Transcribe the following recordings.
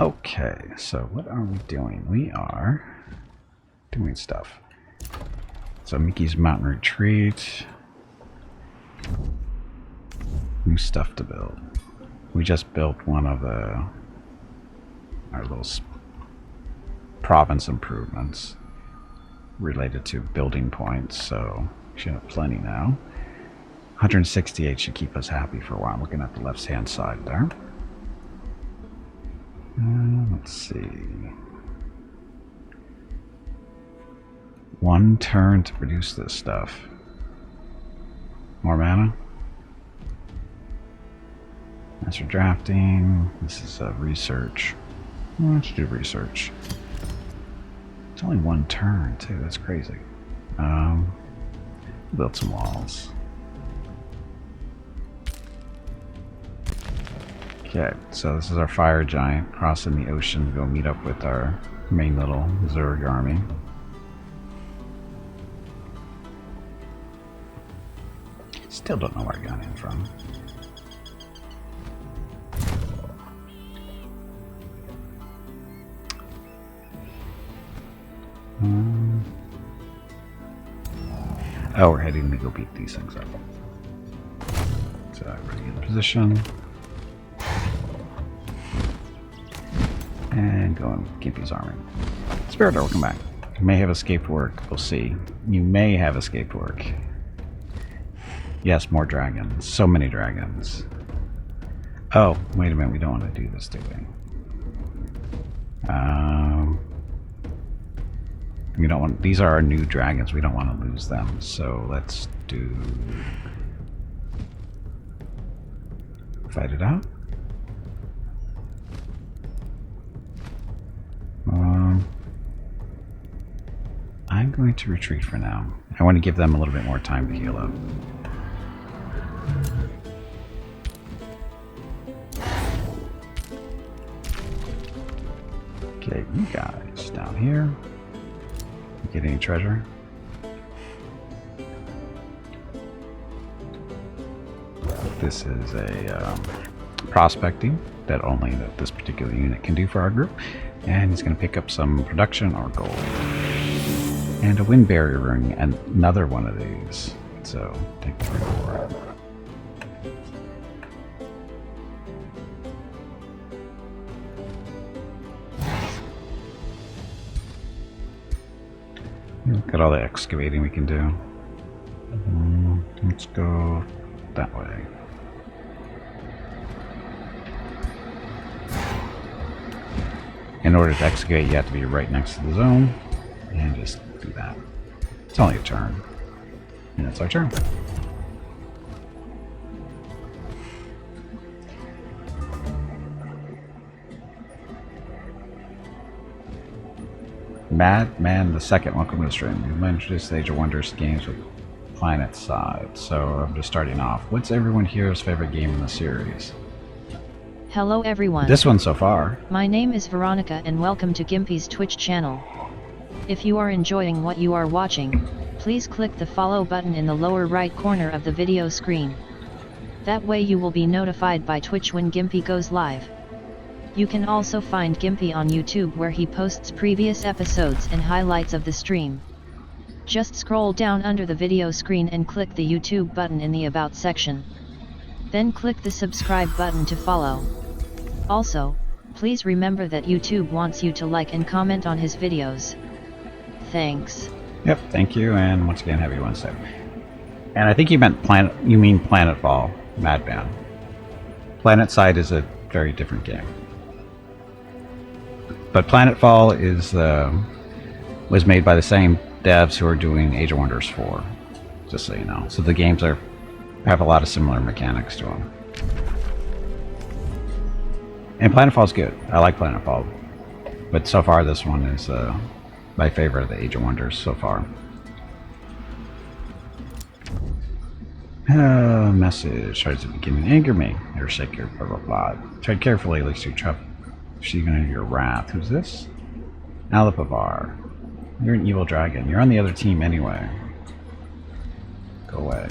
Okay, so what are we doing? We are doing stuff. So Mickey's Mountain Retreat. New stuff to build. We just built one of our little province improvements related to building points, so we should have plenty now. 168 should keep us happy for a while. I'm looking at the left hand side there. Let's see. 1 turn to produce this stuff. More mana. Master drafting. This is research. Let's do research. It's only 1 turn too. That's crazy. Build some walls. Okay, so this is our fire giant crossing the ocean to go meet up with our main little Zerg army. Still don't know where I got in from. Oh, we're heading to go beat these things up. So ready in position. And go in Gimpy's army. Spirit, welcome back. You may have escaped work. We'll see. You may have escaped work. Yes, more dragons. So many dragons. Oh, wait a minute. We don't want to do this, do we? We don't want. These are our new dragons. We don't want to lose them. So let's do. Fight it out. I'm going to retreat for now. I want to give them a little bit more time to heal up. Okay, you guys down here. Get any treasure? This is a prospecting that only this particular unit can do for our group. And he's going to pick up some production or gold. And a wind barrier ring, and another one of these. So, take 3 for it. Look at all the excavating we can do. Let's go that way. In order to excavate, you have to be right next to the zone. And just do that. It's only a turn. And that's our turn. Madman the Second, welcome to the stream. We've introduced the Age of Wonders games with PlanetSide. So I'm just starting off. What's everyone here's favorite game in the series? Hello everyone. This one so far. My name is Veronica and welcome to Gimpy's Twitch channel. If you are enjoying what you are watching, please click the follow button in the lower right corner of the video screen. That way you will be notified by Twitch when Gimpy goes live. You can also find Gimpy on YouTube where he posts previous episodes and highlights of the stream. Just scroll down under the video screen and click the YouTube button in the About section. Then click the subscribe button to follow. Also, please remember that YouTube wants you to like and comment on his videos. Thanks. Yep, thank you, and once again, happy Wednesday. And I think you mean Planetfall, Madman. PlanetSide is a very different game. But Planetfall is was made by the same devs who are doing Age of Wonders 4, just so you know. So the games have a lot of similar mechanics to them. And Planetfall's good. I like Planetfall. But so far this one is my favorite of the Age of Wonders so far. Message. Tries to begin to anger me. Or shake your blah blah blah. Tread carefully, lest you trap. She's gonna hear wrath. Who's this? Alipavar. You're an evil dragon. You're on the other team anyway. Go away.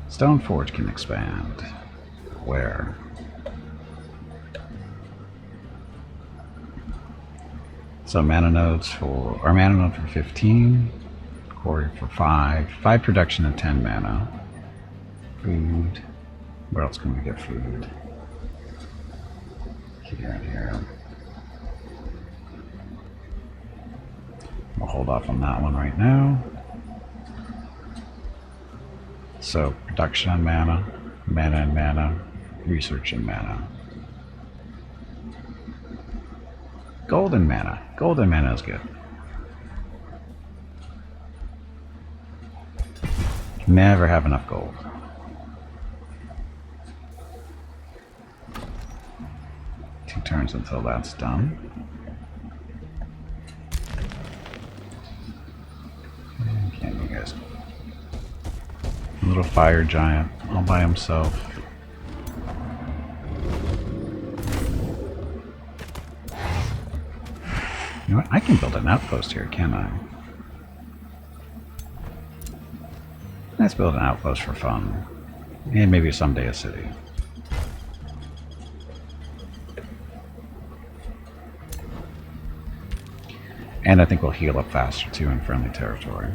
Stoneforge can expand. Where? So mana nodes for, or mana node for 15, quarry for 5, 5 production and 10 mana. Food. Where else can we get food? Here and here. We'll hold off on that one right now. So production and mana, mana and mana, research and mana. Golden mana. Golden mana is good. Never have enough gold. Two turns until that's done. Can you guys? A little fire giant all by himself. You know what? I can build an outpost here, can't I? Let's build an outpost for fun. And maybe someday a city. And I think we'll heal up faster too in friendly territory.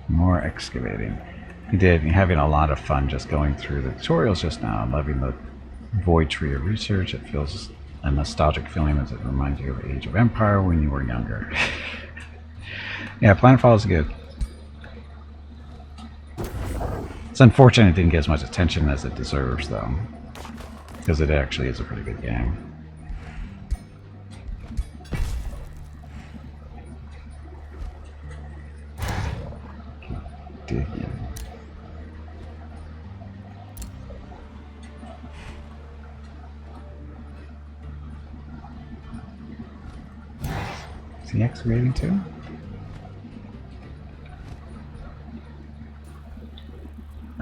More excavating. We did. You're having a lot of fun just going through the tutorials just now. I'm loving the Void Tree of Research. It feels a nostalgic feeling as it reminds you of Age of Empire when you were younger. Yeah, Planetfall is good. It's unfortunate it didn't get as much attention as it deserves, though, because it actually is a pretty good game. Keep digging. Is he excavating too?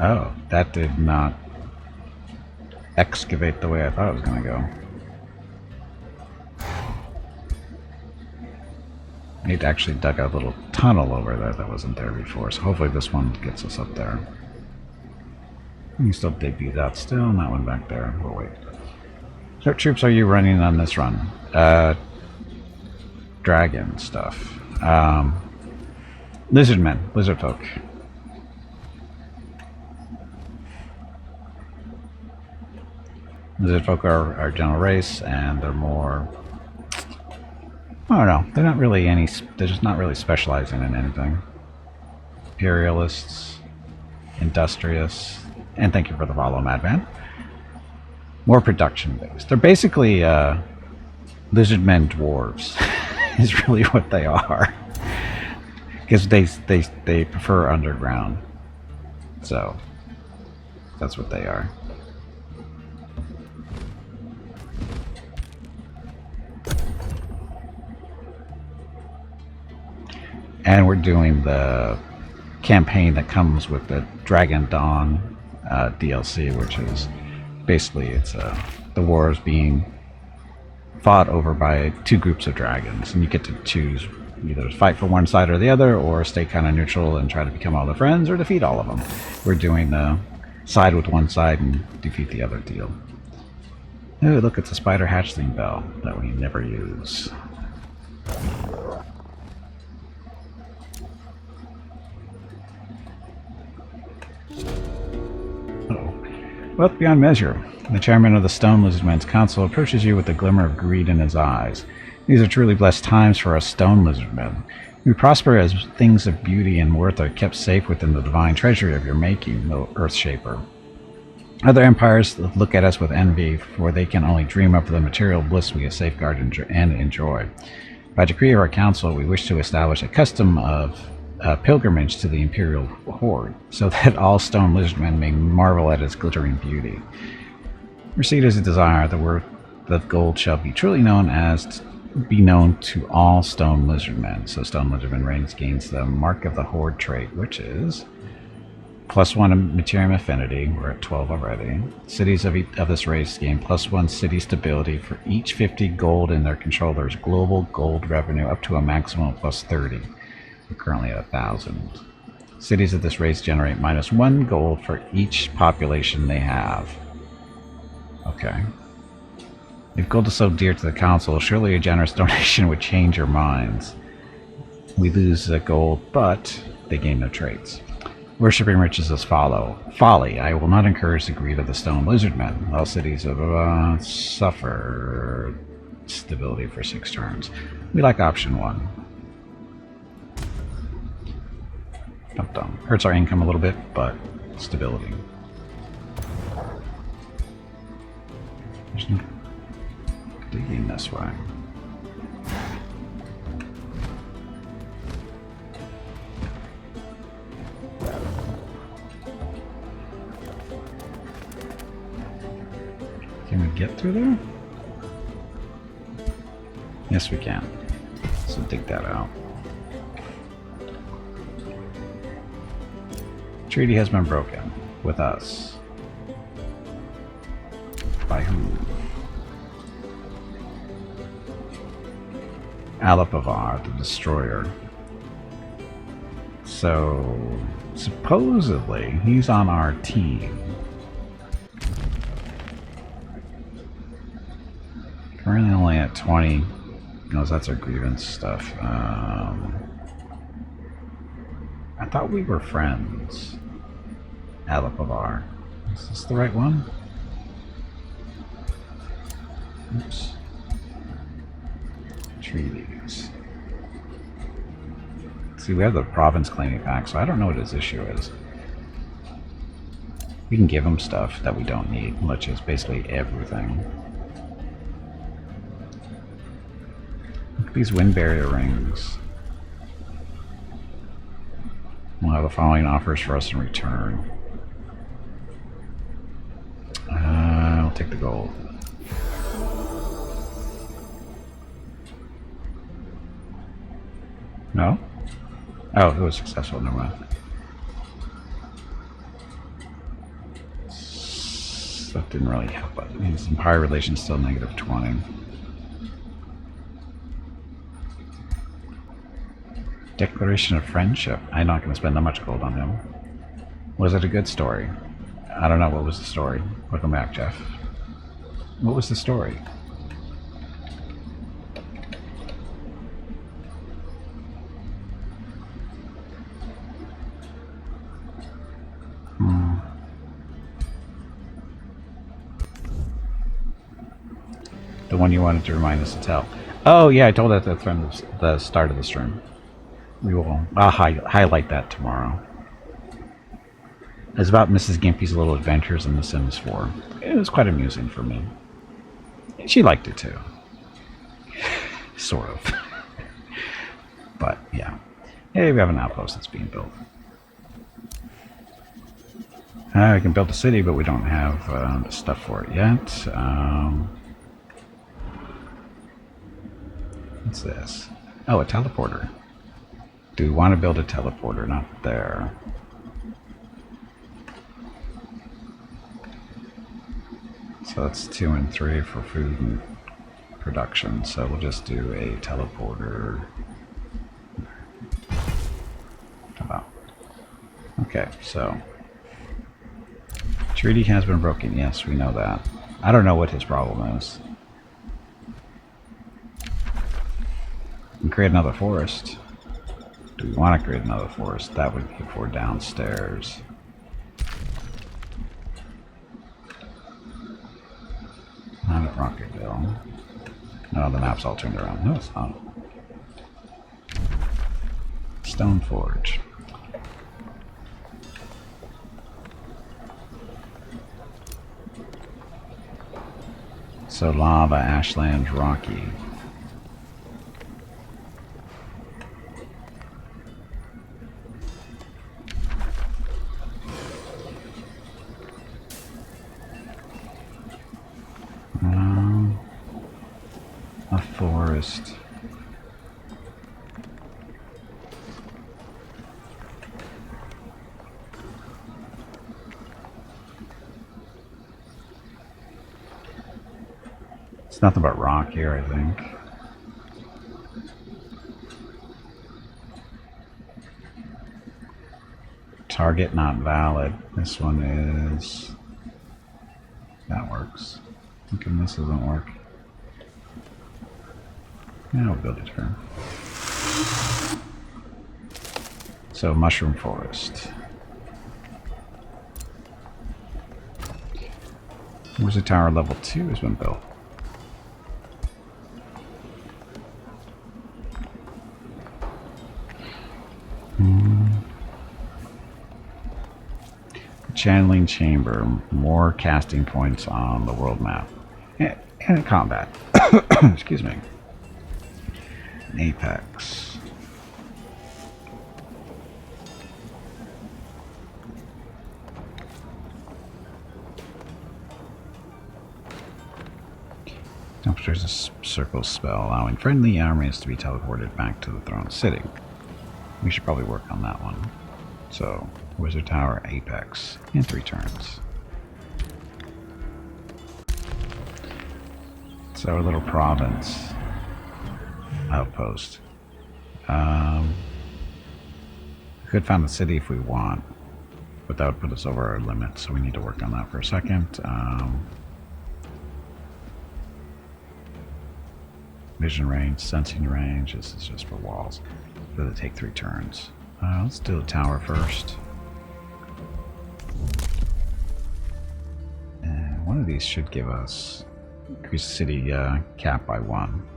Oh, that did not excavate the way I thought it was going to go. It actually dug a little tunnel over there that wasn't there before, so hopefully this one gets us up there. You can still dig these out still, and that one back there. We'll wait. So what troops are you running on this run? Dragon stuff. Lizard men, lizard folk. Lizard folk are our general race, and they're more, I don't know, they're not really any, they're just not really specializing in anything. Imperialists, industrious, and thank you for the follow, Madman. More production based. They're basically lizard men dwarves, is really what they are. Because they prefer underground. So, that's what they are. And we're doing the campaign that comes with the Dragon Dawn DLC, which is basically the war is being fought over by two groups of dragons, and you get to choose either fight for one side or the other, or stay kind of neutral and try to become all their friends, or defeat all of them. We're doing the side with one side and defeat the other deal. Oh, look, it's a spider hatchling bell that we never use. Wealth beyond measure. The chairman of the Stone Lizardmen's Council approaches you with a glimmer of greed in his eyes. These are truly blessed times for us Stone Lizardmen. We prosper as things of beauty and worth are kept safe within the divine treasury of your making, the Earthshaper. Other empires look at us with envy, for they can only dream of the material bliss we safeguard and enjoy. By decree of our council, we wish to establish a custom of pilgrimage to the Imperial Hoard, so that all Stone Lizardmen may marvel at its glittering beauty. Proceed as a desire, the worth of gold shall be truly known to all Stone Lizardmen. So Stone Lizardmen gains the Mark of the Hoard trait, which is +1 Materium Affinity. We're at 12 already. Cities of this race gain +1 city stability for each 50 gold in their controller's global gold revenue, up to a maximum of +30. We're currently at 1,000. Cities at this race generate -1 gold for each population they have. Okay. If gold is so dear to the council, surely a generous donation would change your minds. We lose the gold, but they gain no traits. Worshipping riches is folly. I will not encourage the greed of the stone lizard men. All cities suffer stability for 6 turns. We like option 1. Dum-dum. Hurts our income a little bit, but stability. There's no digging this way. Can we get through there? Yes, we can. So dig that out. Treaty has been broken. With us. By who? Alapavar, the Destroyer. So, supposedly, he's on our team. Currently only at 20. No, that's our grievance stuff. I thought we were friends. Alapavar. Is this the right one? Oops. Treaties. See, we have the province claiming back, so I don't know what his issue is. We can give him stuff that we don't need, which is basically everything. Look at these wind barrier rings. We'll have the following offers for us in return. I'll take the gold. No? Oh, it was successful. Never mind. That didn't really help. But his empire relations still -20. Declaration of friendship. I'm not going to spend that much gold on him. Was it a good story? I don't know. What was the story? Welcome back, Jeff. What was the story? The one you wanted to remind us to tell. Oh, yeah, I told that at the start of the stream. I'll highlight that tomorrow. It's about Mrs. Gimpy's little adventures in The Sims 4. It was quite amusing for me. She liked it too. Sort of. But, yeah. Hey, we have an outpost that's being built. We can build a city, but we don't have the stuff for it yet. What's this? Oh, a teleporter. Do we want to build a teleporter? Not there. So that's 2 and 3 for food and production. So we'll just do a teleporter. How about? Okay, so treaty has been broken. Yes, we know that. I don't know what his problem is. We can create another forest. Do we want to create another forest? That would be for downstairs. Not at Rocketville. No, the map's all turned around. No, it's not. Stoneforge. So lava, ashland, rocky. A forest. It's nothing but rock here, I think. Target not valid. This one is... That works. Thinking this doesn't work. Yeah, I'll build a turn. So, Mushroom Forest. Wizard Tower level 2 has been built. Channeling Chamber. More casting points on the world map. And combat. Excuse me. Apex. There's a circle spell allowing friendly armies to be teleported back to the throne city. We should probably work on that one. So, Wizard Tower, Apex, in 3 turns. So our little province outpost. We could found the city if we want, but that would put us over our limit, so we need to work on that for a second. Vision range, sensing range, this is just for walls. Does it take 3 turns? Let's do the tower first. And one of these should give us increase the city cap by 1.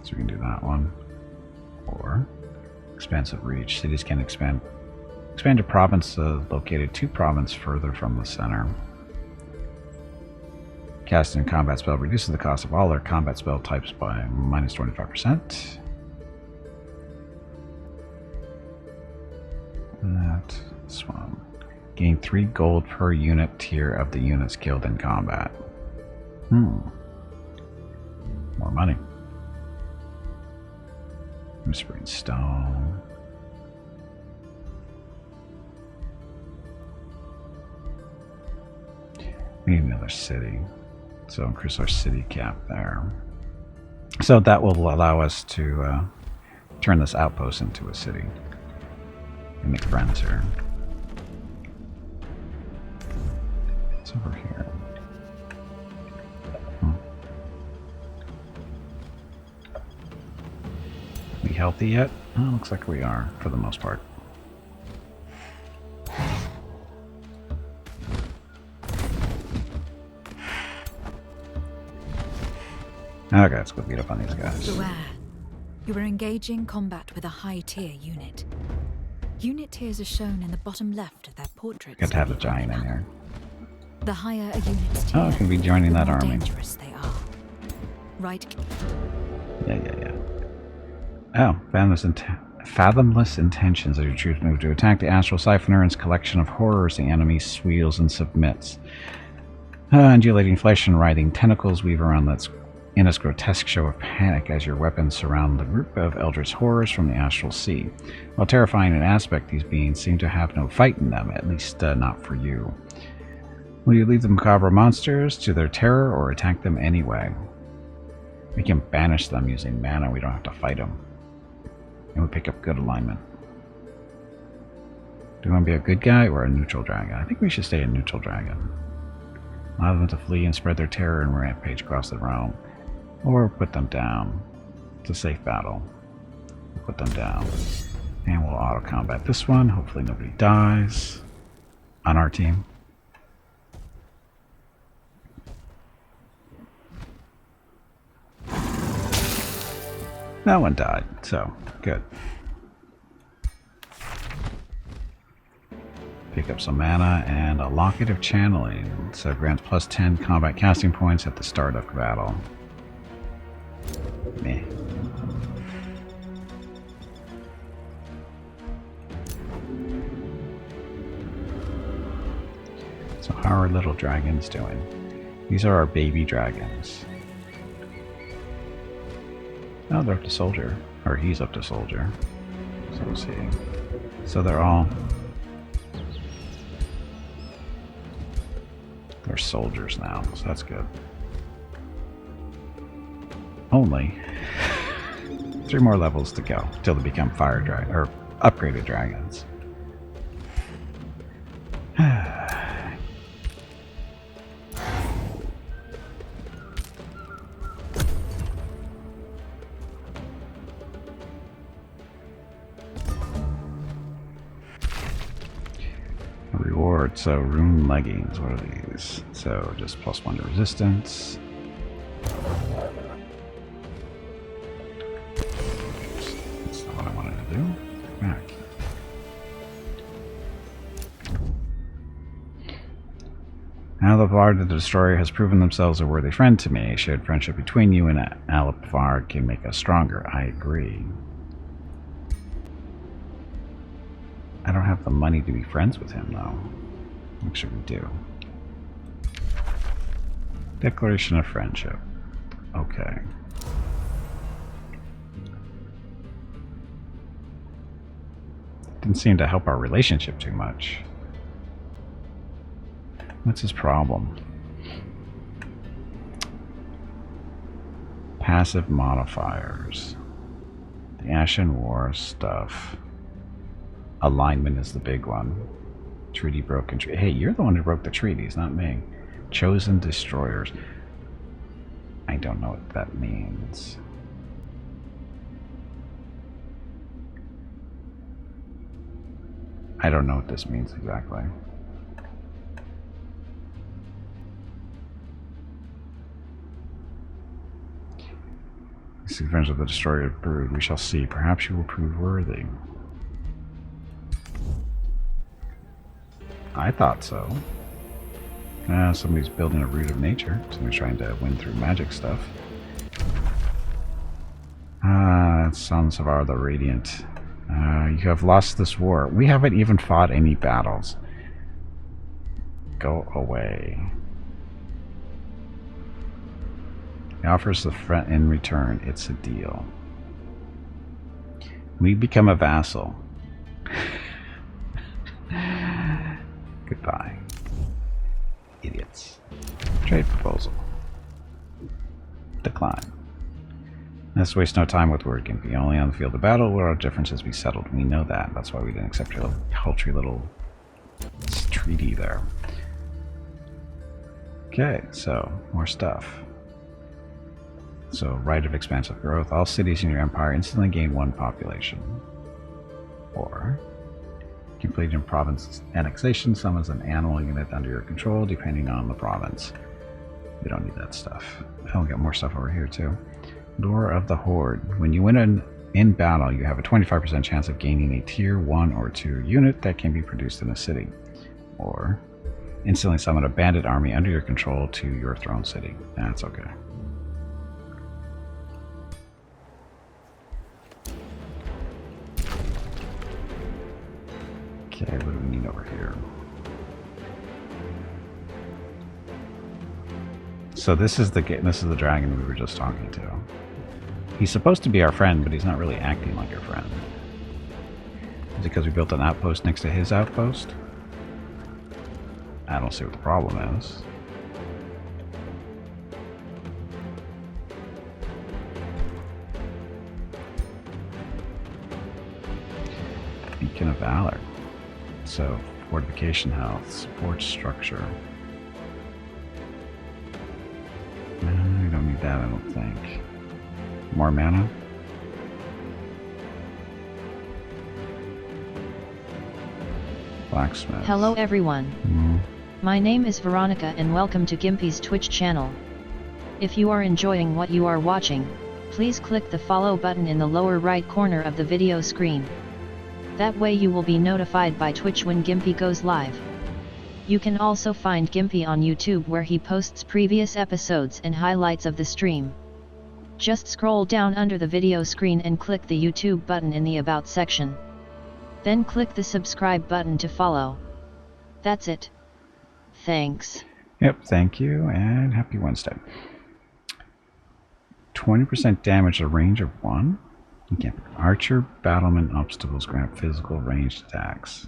So we can do that one. Or expansive reach. Cities can expand a province located 2 provinces further from the center. Casting a combat spell reduces the cost of all their combat spell types by minus 25%. This one. Gain 3 gold per unit tier of the units killed in combat. More money. Whispering Stone. We need another city. So increase our city cap there. So that will allow us to turn this outpost into a city. And make friends here. It's over here. We healthy yet? Oh, looks like we are, for the most part. Okay, let's go beat up on these guys. Beware. You are engaging combat with a high-tier unit. Unit tiers are shown in the bottom left of their portraits. Got to have a giant in here. The higher a unit's tier, Oh, I can be joining the that more army. dangerous they are. Right. Yeah. Oh, fathomless intentions as your troops move to attack the Astral Siphoner and its collection of horrors. The enemy squeals and submits. Undulating flesh and writhing tentacles weave around in its grotesque show of panic as your weapons surround the group of eldritch horrors from the Astral Sea. While terrifying in aspect, these beings seem to have no fight in them, at least not for you. Will you leave the macabre monsters to their terror or attack them anyway? We can banish them using mana, we don't have to fight them. And we pick up good alignment. Do you want to be a good guy or a neutral dragon? I think we should stay a neutral dragon. Allow them to flee and spread their terror and rampage across the realm. Or put them down. It's a safe battle. We'll put them down. And we'll auto-combat this one. Hopefully nobody dies on our team. No one died, so good. Pick up some mana and a Locket of Channeling. So it grants plus 10 combat casting points at the start of battle. Meh. So how are little dragons doing? These are our baby dragons. Oh, they're up to soldier. Or he's up to soldier. So we'll see. So they're soldiers now, so that's good. Only 3 more levels to go till they become fire dragon or upgraded dragons. Alright, so rune leggings, what are these? So just +1 to resistance. That's not what I wanted to do. Back. Now the Bard the Destroyer has proven themselves a worthy friend to me. Shared friendship between you and Alipvar can make us stronger. I agree. I don't have the money to be friends with him, though. What should we do? Declaration of friendship. Okay. Didn't seem to help our relationship too much. What's his problem? Passive modifiers. The Ashen War stuff. Alignment is the big one. Treaty broken. Hey, you're the one who broke the treaties, not me. Chosen destroyers. I don't know what that means. I don't know what this means exactly. See friends of the Destroyer Brood. We shall see. Perhaps you will prove worthy. I thought so. Somebody's building a root of nature. Somebody's trying to win through magic stuff. Sons of Ar the Radiant. You have lost this war. We haven't even fought any battles. Go away. He offers the friend in return. It's a deal. We become a vassal. Goodbye. Idiots. Trade proposal. Decline. Let's waste no time with word Gimpy. Only on the field of battle will our differences be settled. We know that. That's why we didn't accept your little paltry little treaty there. Okay, so more stuff. So, right of expansive growth. All cities in your empire instantly gain 1 population. Or completing province annexation summons an animal unit under your control, depending on the province. We don't need that stuff. I'll get more stuff over here too. Lure of the Horde. When you win in battle, you have a 25% chance of gaining a tier 1 or 2 unit that can be produced in a city. Or instantly summon a bandit army under your control to your throne city. That's okay. Okay, what do we need over here? So this is the dragon we were just talking to. He's supposed to be our friend, but he's not really acting like our friend. Is it because we built an outpost next to his outpost? I don't see what the problem is. Beacon of Valor. So, fortification health, support structure. I don't need that, I don't think. More mana? Blacksmith. Hello everyone. My name is Veronica and welcome to Gimpy's Twitch channel. If you are enjoying what you are watching, please click the follow button in the lower right corner of the video screen. That way you will be notified by Twitch when Gimpy goes live. You can also find Gimpy on YouTube where he posts previous episodes and highlights of the stream. Just scroll down under the video screen and click the YouTube button in the About section. Then click the subscribe button to follow. That's it. Thanks. Yep, thank you, and happy Wednesday. 20% damage at a range of 1? Okay. Archer battlement obstacles grant physical ranged attacks.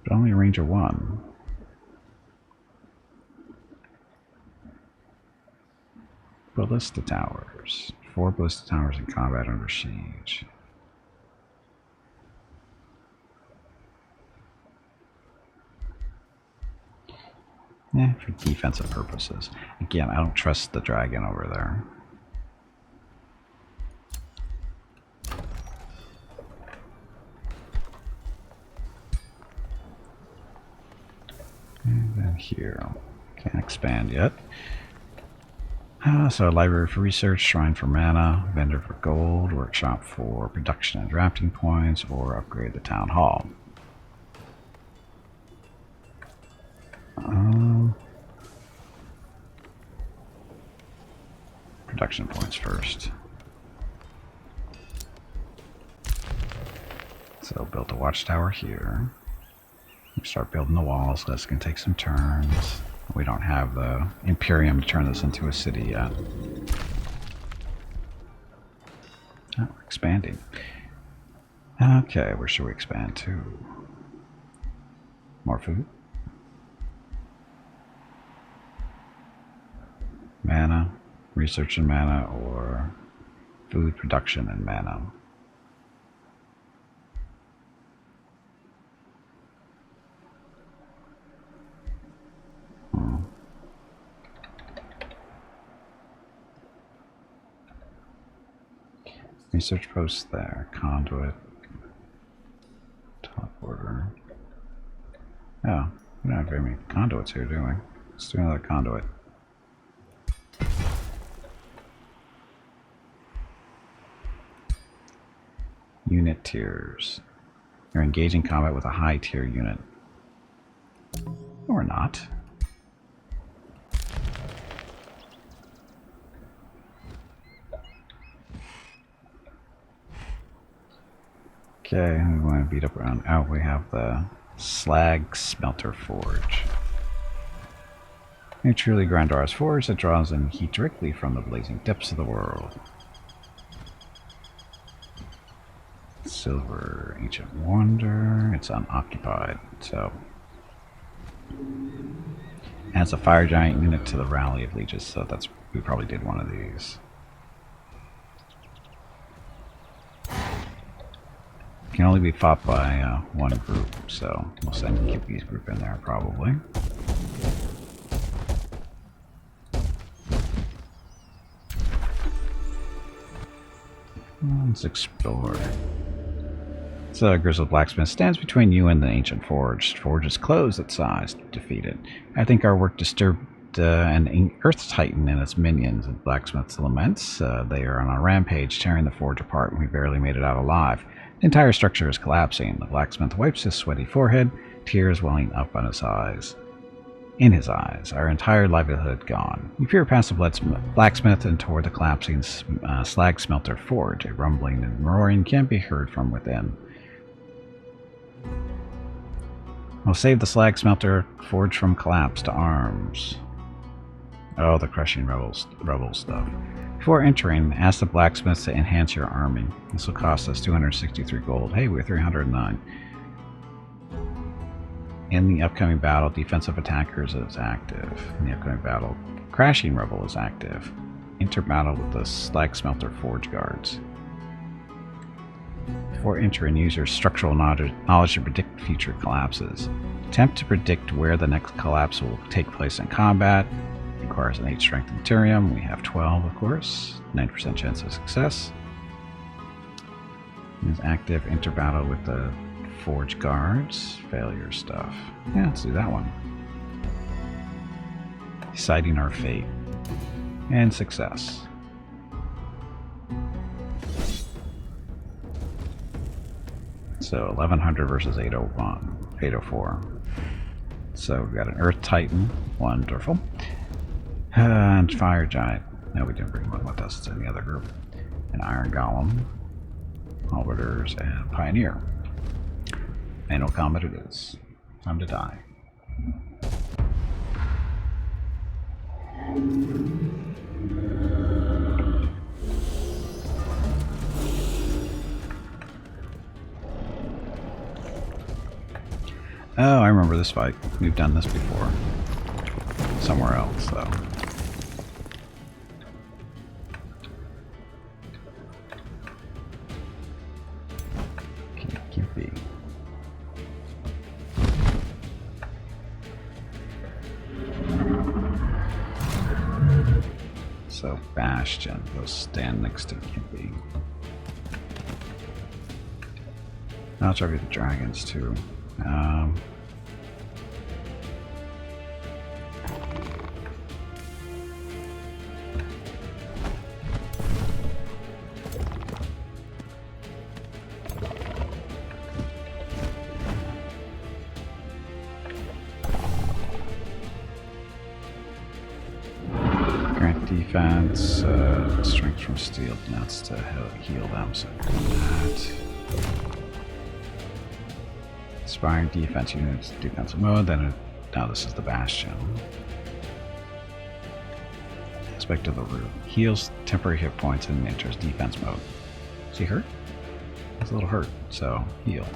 But only a range of 1. Ballista towers. 4 ballista towers in combat under siege. For defensive purposes. Again, I don't trust the dragon over there. here. Can't expand yet. So library for research, shrine for mana, vendor for gold, workshop for production and drafting points, or upgrade the town hall. Production points first. So build a watchtower here. We start building the walls. This can take some turns. We don't have the Imperium to turn this into a city yet. Oh, we're expanding. Okay, where should we expand to? More food? Mana, research and mana, or food production and mana? Research post there. Conduit. Top order. Oh, we don't have very many conduits here, do we? Let's do another conduit. Unit tiers. You're engaging combat with a high tier unit. Or not. Okay, we want to beat up around. Oh, we have the Slag Smelter Forge. A truly Grandar's forge that draws in heat directly from the blazing depths of the world. Silver Ancient Wonder. It's unoccupied, so. Adds a fire giant unit to the Rally of Leeches, so that's we probably did one of these. Can only be fought by one group, so we'll send Kippy's group in there probably. Let's explore. So Grizzled Blacksmith stands between you and the ancient forge. The forge is closed its eyes to defeat it. I think our work disturbed an Earth Titan and its minions. And Blacksmith's laments. They are on a rampage, tearing the forge apart, and we barely made it out alive. The entire structure is collapsing. The blacksmith wipes his sweaty forehead, tears welling up on his eyes. In his eyes, our entire livelihood gone. We peer past the blacksmith and toward the collapsing slag smelter forge. A rumbling and roaring can't be heard from within. We'll save the slag smelter forge from collapse to arms. Oh, the crushing rebel stuff. Before entering, ask the blacksmith to enhance your army. This will cost us 263 gold. Hey, we're 309. In the upcoming battle, defensive attackers is active. In the upcoming battle, crashing rebel is active. Enter battle with the slag smelter forge guards. Before entering, use your structural knowledge to predict future collapses. Attempt to predict where the next collapse will take place in combat. Requires an 8 strength Imperium. We have 12, of course. 9% chance of success. Is active. Enter battle with the forge guards. Failure stuff. Yeah, let's do that one. Deciding our fate. And success. So 1100 versus 801, 804. So we've got an Earth Titan, wonderful. And Fire Giant. No, we didn't bring one with us, it's in the other group. An Iron Golem, Halberders, and Pioneer. Manual combat it is. Time to die. Oh, I remember this fight. We've done this before. Somewhere else, though. Can't be. So Bastion, go stand next to Kimpy. I'll try to get the dragons too. defense, strength from steel. Now it's to heal them, so that. Inspiring defense units, defensive mode, then now this is the Bastion. Aspect of the root. Heals temporary hit points and enters defense mode. Is he hurt? He's a little hurt, so heal.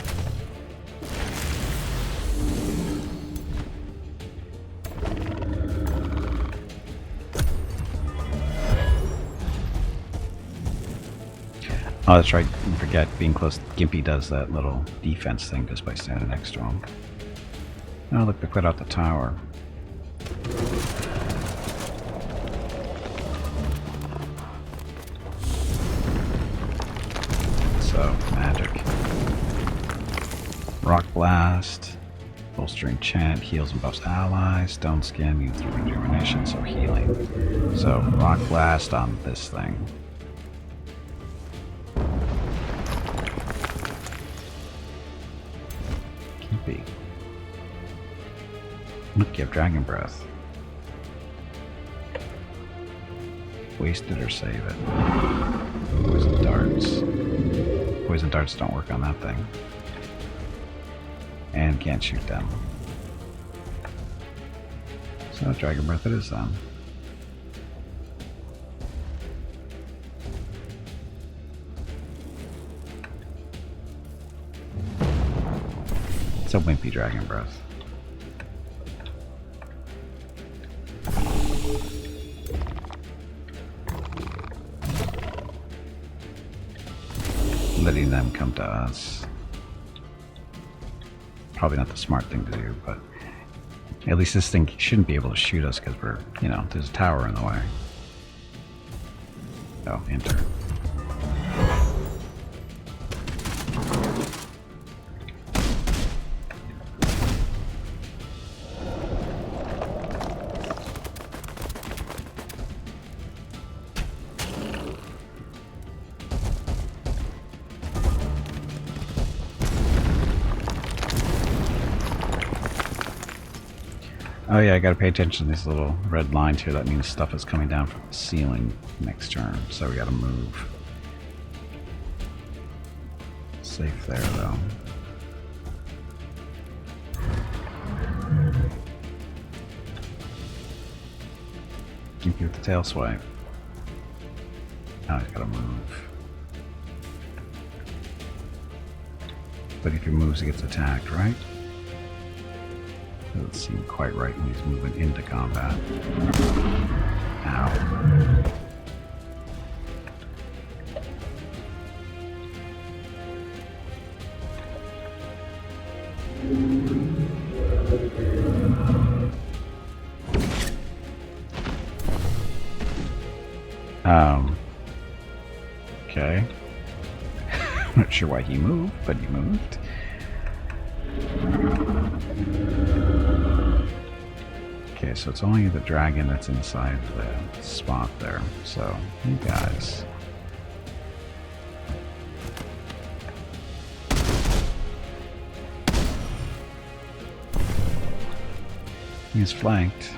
Oh, that's right. You forget, being close, Gimpy does that little defense thing just by standing next to him. Oh, look, they put out the tower. So, magic. Rock Blast. Bolstering Chant. Heals and buffs allies. Stone Skin. Used through rejuvenation, so healing. So, Rock Blast on this thing. Look, you have Dragon Breath. Waste it or save it. Poison darts. Poison darts don't work on that thing. And can't shoot them. So Dragon Breath it is then. It's a wimpy Dragon Breath. Letting them come to us. Probably not the smart thing to do, but at least this thing shouldn't be able to shoot us because we're, you know, there's a tower in the way. Oh, enter. Oh yeah, I gotta pay attention to these little red lines here. That means stuff is coming down from the ceiling next turn, so we gotta move. Safe there, though. Keep you with the tail swipe. Now he's gotta move. But if he moves, he gets attacked, right? Doesn't seem quite right when he's moving into combat. Ow. Okay. I'm not sure why he moved, but he moved. Okay, so it's only the dragon that's inside the spot there. So, you guys. He's flanked.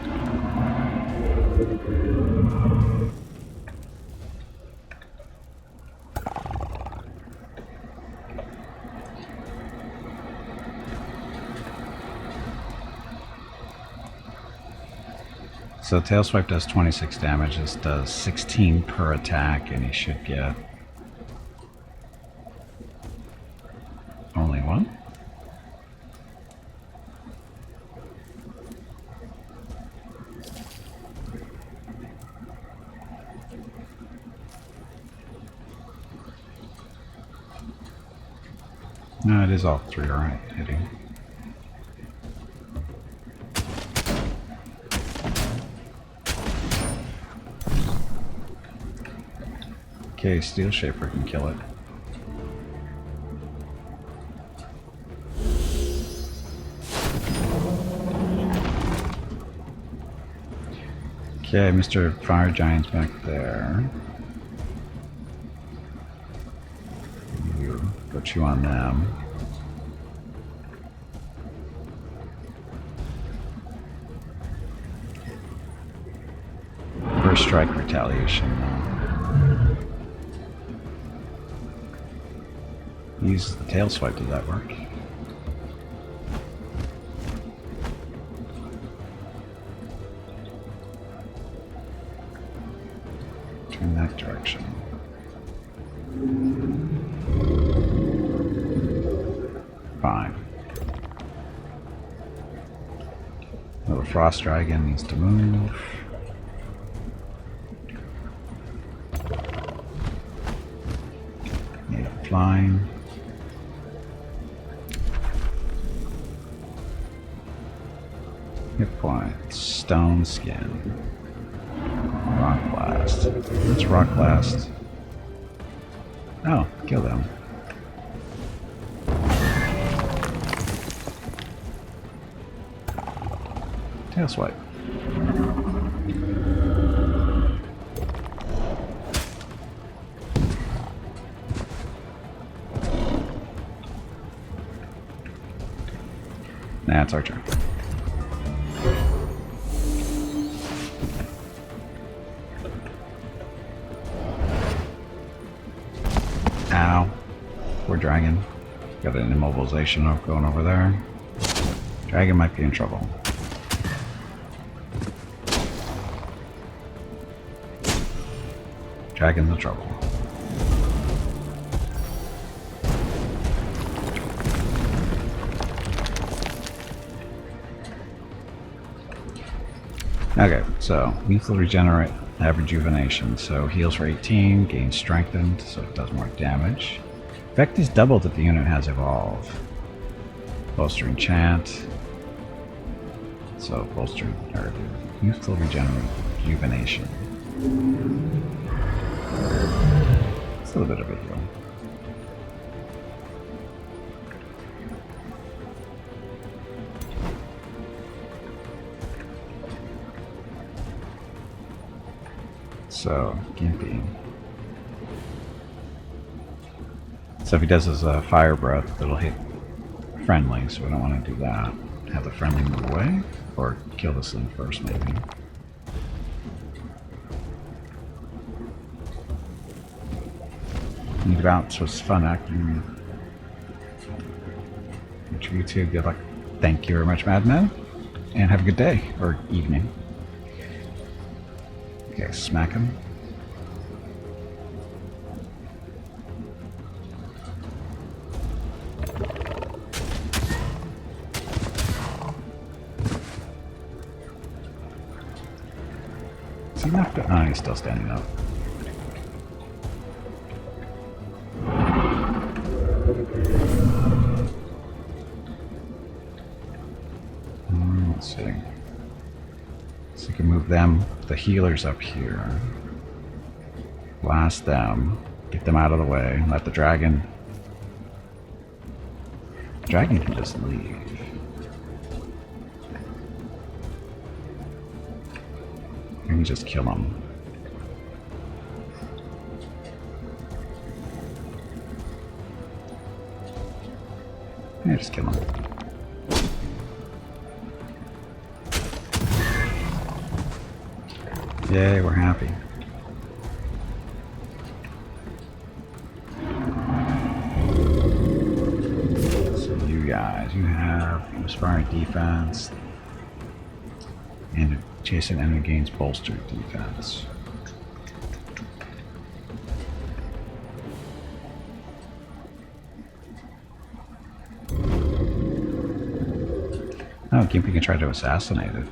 So Tail Swipe does 26 damage, this does 16 per attack, and he should get only one? No, it is all three, alright, hitting. Okay, Steel Shaper can kill it. Okay, Mr. Fire Giant's back there. You go chew on them. Burst strike retaliation though. Use the tail swipe, does that work? Turn that direction. Fine. Well, the frost dragon needs to move. Need flying. Hit point. Stone skin. Rock blast. Let's rock blast. Oh, kill them. Tail swipe. Nah, it's our turn. Ow. Poor dragon. Got an immobilization going over there. Dragon might be in trouble. Dragon's in trouble. Okay, so lethal regenerate, have rejuvenation. So heals for 18, gains strengthened, so it does more damage. Effect is doubled if the unit has evolved. Bolstering chant. So bolstering or lethal regenerate, rejuvenation. It's a little bit of a heal. So, Gimpy. So if he does his fire breath, it'll hit friendly, so we don't want to do that. Have the friendly move away, or kill this thing first, maybe. Need about, so it's fun acting. You too, good luck. Thank you very much, Madman, and have a good day, or evening. Okay, smack him. Is he knocked out? Oh, he's still standing up. Let's see. So you can move them, the healers up here. Blast them. Get them out of the way. Let the dragon... The dragon can just leave. You can just kill him. Yeah, just kill him. Yay, we're happy. So you guys, you have inspiring defense and adjacent enemy gains bolstered defense. Oh, Gimpy can try to assassinate it.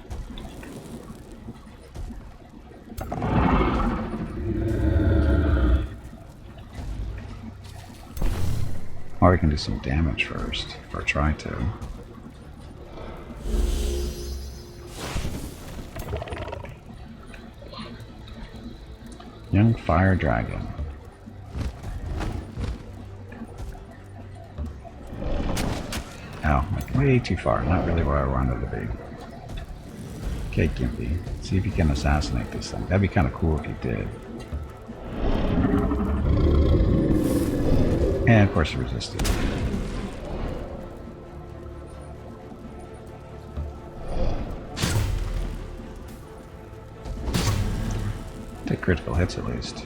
Or we can do some damage first, or try to. Young fire dragon. Ow, way too far, not really where I wanted to be. Okay, Gimpy, see if you can assassinate this thing. That'd be kind of cool if you did. And of course he resisted. get critical hits at least.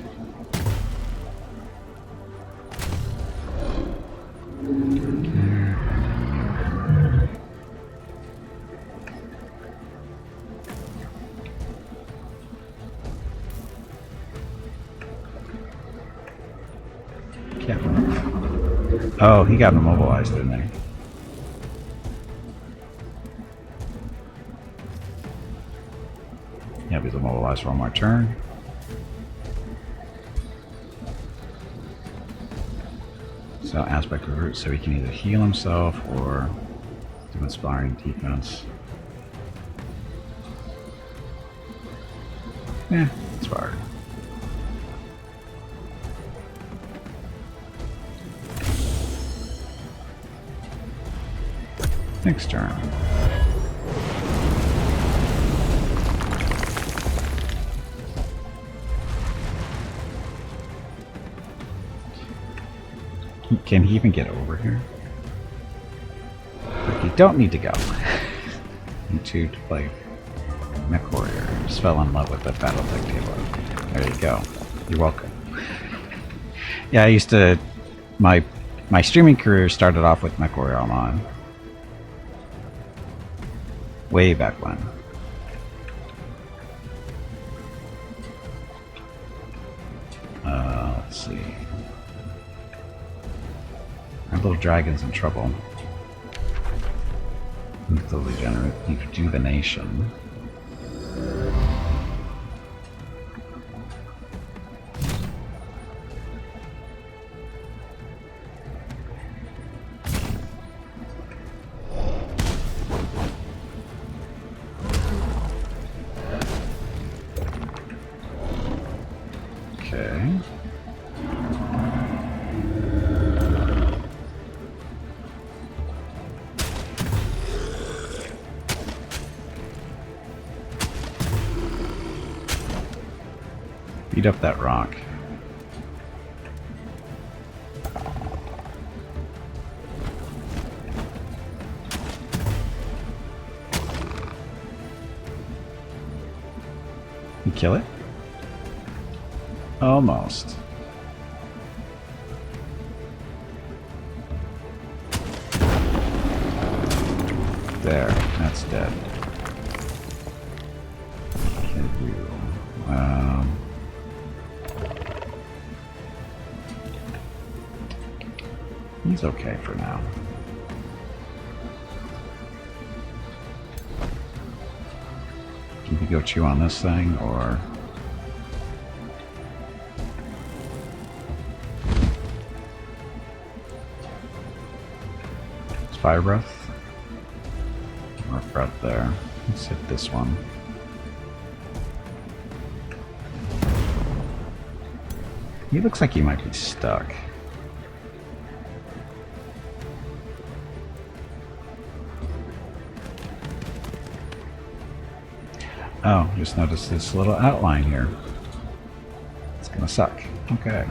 Can't move. Oh, he got immobilized, didn't he? Yeah, he's immobilized for one more turn. So aspect of the root, so he can either heal himself or do inspiring defense. Yeah, inspired. Next turn. Can he even get over here? Like, you don't need to go. You two to play Mech Warrior. Just fell in love with the Battletech table. There you go. You're welcome. Yeah, I used to... My streaming career started off with Mech Warrior Online. Way back when. Let's see. Our little dragon's in trouble. Lethal rejuvenation. Okay. Beat up that rock. You kill it? Almost. There, that's dead. He's okay for now. Can we go chew on this thing, or... It's Fire Breath? Or Breath there. Let's hit this one. He looks like he might be stuck. Oh, just noticed this little outline here. It's gonna suck. Okay.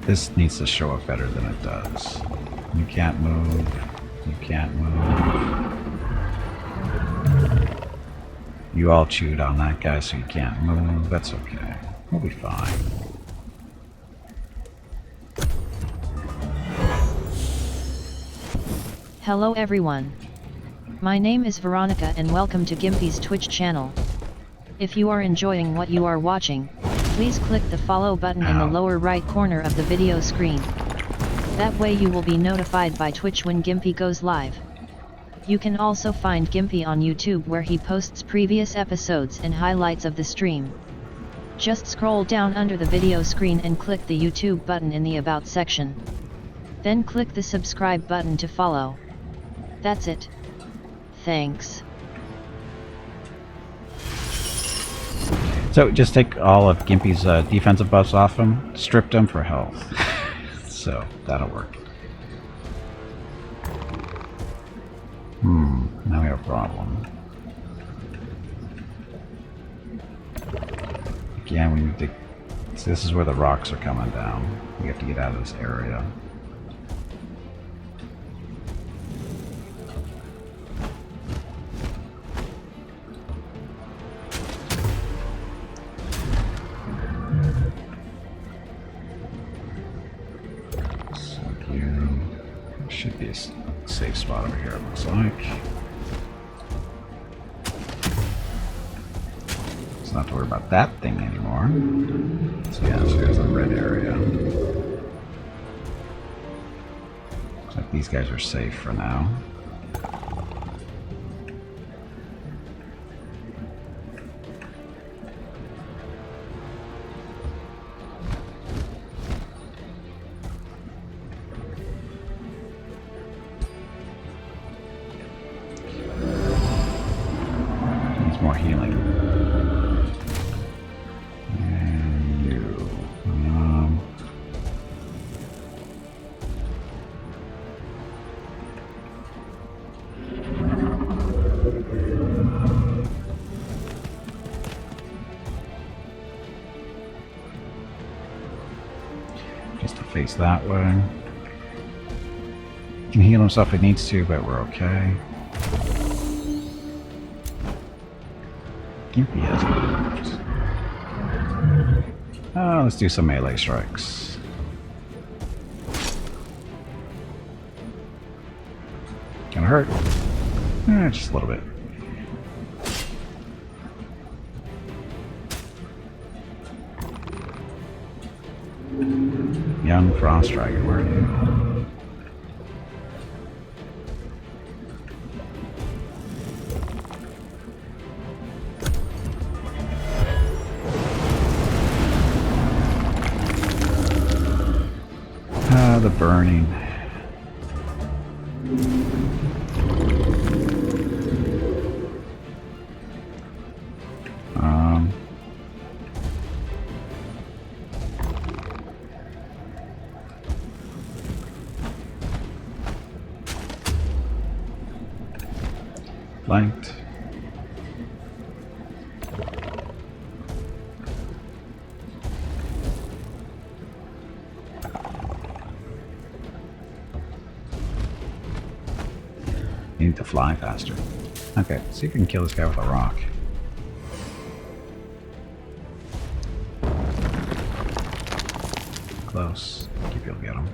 This needs to show up better than it does. You can't move. You can't move. You all chewed on that guy, so you can't move. That's okay. We'll be fine. Hello everyone. My name is Veronica and welcome to Gimpy's Twitch channel. If you are enjoying what you are watching, please click the follow button in the lower right corner of the video screen. That way you will be notified by Twitch when Gimpy goes live. You can also find Gimpy on YouTube where he posts previous episodes and highlights of the stream. Just scroll down under the video screen and click the YouTube button in the About section. Then click the subscribe button to follow. That's it. Thanks. So just take all of Gimpy's defensive buffs off him, stripped him for health. So that'll work. Now we have a problem. Again, we need to... So this is where the rocks are coming down. We have to get out of this area. spot over here, it looks like. So not to worry about that thing anymore. So yeah, so here's the red area. Looks like these guys are safe for now. More healing. And you. Just to face that way. He can heal himself if he needs to, but we're okay. Gimpy has moved. Oh, let's do some melee strikes. Gonna hurt. Just a little bit. Young Frost Dragon, where are you? The burning. Flanked. Need to fly faster. Okay, let's see if we can kill this guy with a rock. Close. Keep able to get him.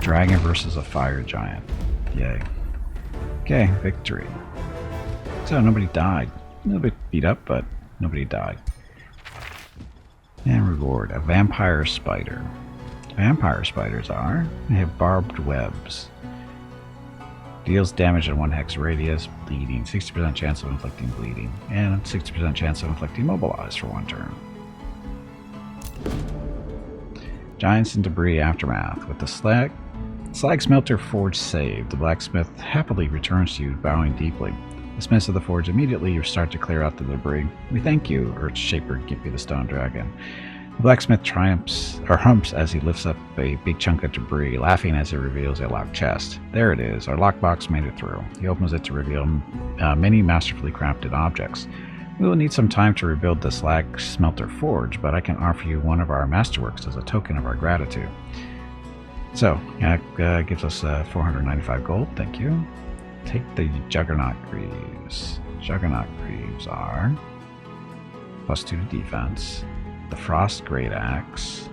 Dragon versus a fire giant. Yay. Okay, victory. So nobody died. A little bit beat up, but nobody died. And reward. A vampire spider. Vampire spiders they have barbed webs. Deals damage in 1 hex radius, bleeding, 60% chance of inflicting bleeding, and 60% chance of inflicting mobilize for 1 turn. Giants and debris aftermath. With the slag smelter forge saved, the blacksmith happily returns to you, bowing deeply. Dismiss of the forge immediately, you start to clear out the debris. We thank you, Earth Shaper Gimpy the Stone Dragon. The blacksmith humps as he lifts up a big chunk of debris, laughing as he reveals a locked chest. There it is, our lockbox made it through. He opens it to reveal many masterfully crafted objects. We will need some time to rebuild the slag smelter forge, but I can offer you one of our masterworks as a token of our gratitude. So, that gives us 495 gold, thank you. Take the Juggernaut Greaves. Juggernaut Greaves are +2 to defense. The Frost Great Axe.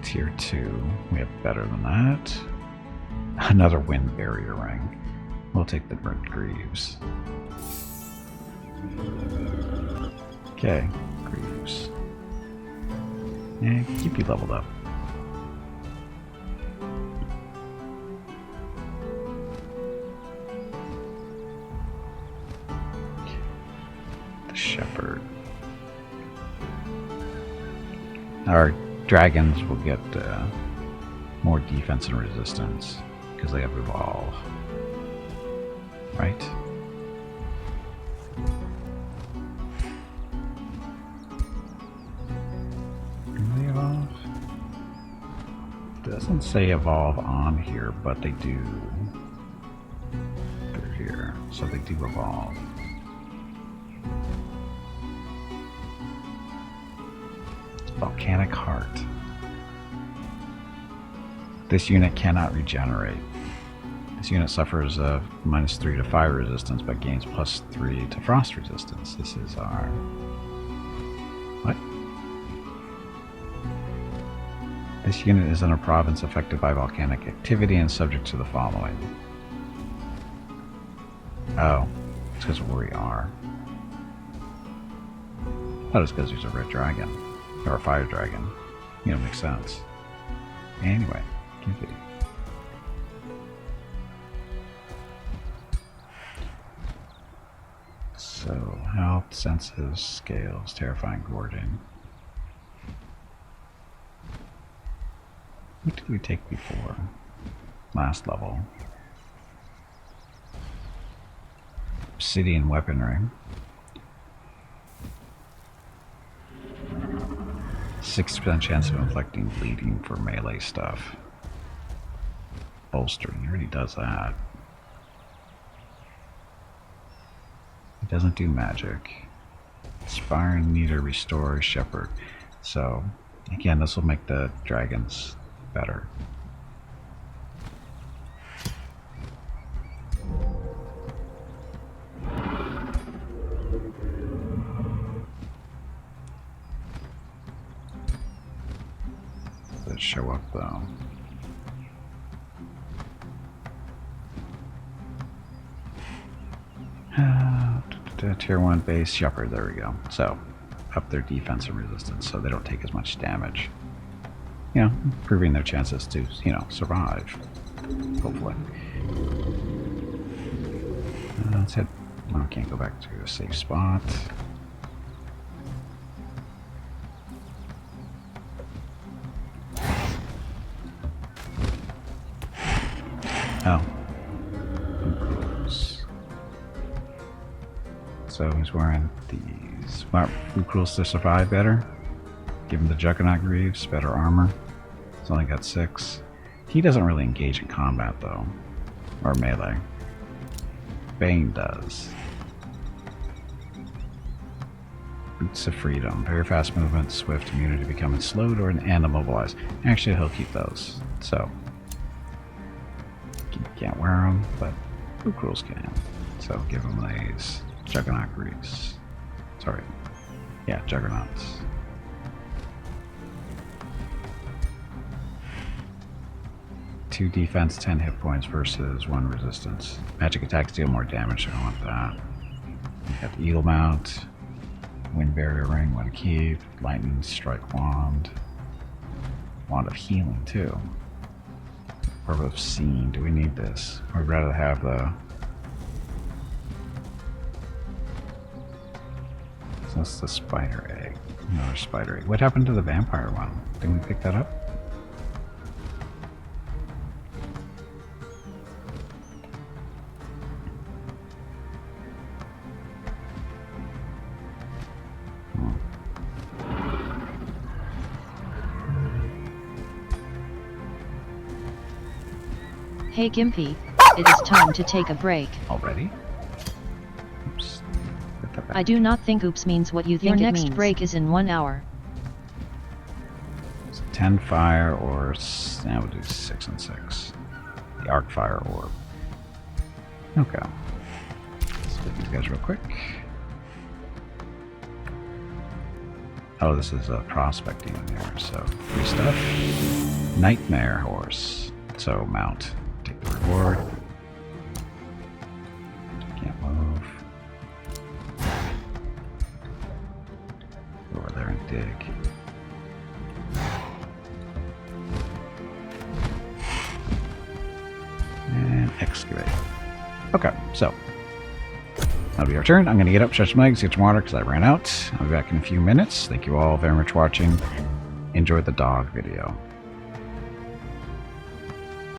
Tier 2. We have better than that. Another Wind Barrier Ring. We'll take the Burnt Greaves. Okay, Greaves. Yeah, keep you leveled up. The Shepherd. Our dragons will get more defense and resistance because they have evolve. Right? Do they evolve? It doesn't say evolve on here, but they do. They're here, so they do evolve. Volcanic Heart. This unit cannot regenerate. This unit suffers a -3 to fire resistance, but gains +3 to frost resistance. This is our... What? This unit is in a province affected by volcanic activity and subject to the following. Oh, it's because of where we are. I thought it was because there's a red dragon. Or a fire dragon. You know, makes sense. Anyway, Gimpy. So, health, senses, scales, terrifying, gorging. What did we take before? Last level. Obsidian weaponry. 60% chance of inflicting bleeding for melee stuff. Bolstering, he already does that. It doesn't do magic. Inspiring, Neater, Restore, Shepherd. So, again, this will make the dragons better. Does show up though? Tier 1 base Shepherd, there we go. So, up their defense and resistance so they don't take as much damage. You know, improving their chances to, you know, survive. Hopefully. Let's hit. Oh, I can't go back to a safe spot. Oh. So he's wearing these. Lucrulus to survive better. Give him the Juggernaut Greaves, better armor. He's only got 6. He doesn't really engage in combat though. Or melee. Bane does. Boots of Freedom. Very fast movement, swift, immunity to becoming slowed or and immobilized. Actually, he'll keep those. So, you can't wear them, but Lucrulus can. So, give him these Juggernaut Greaves. Sorry. Yeah, Juggernauts. Two defense, 10 hit points versus 1 resistance. Magic attacks deal more damage, so I want that. You got the Eagle Mount, Wind Barrier Ring, Wind Keep, Lightning Strike Wand, Wand of Healing too. Orb of Seeing, do we need this? Or would rather have the... So that's the Spider Egg. Another Spider Egg. What happened to the Vampire one? Didn't we pick that up? Hey Gimpy, it is time to take a break. Already? Oops. Put that back. I do not think oops means what you think it means. Your next break is in 1 hour. It's 10 fire or... Now we'll do 6 and 6. The Arc Fire Orb. Okay. Let's look at these guys real quick. Oh, this is prospecting in there, so free stuff. Nightmare Horse. So mount. Take the reward. Can't move. Go over there and dig. And excavate. Okay, so that'll be our turn. I'm going to get up, stretch my legs, get some water because I ran out. I'll be back in a few minutes. Thank you all very much for watching. Enjoy the dog video.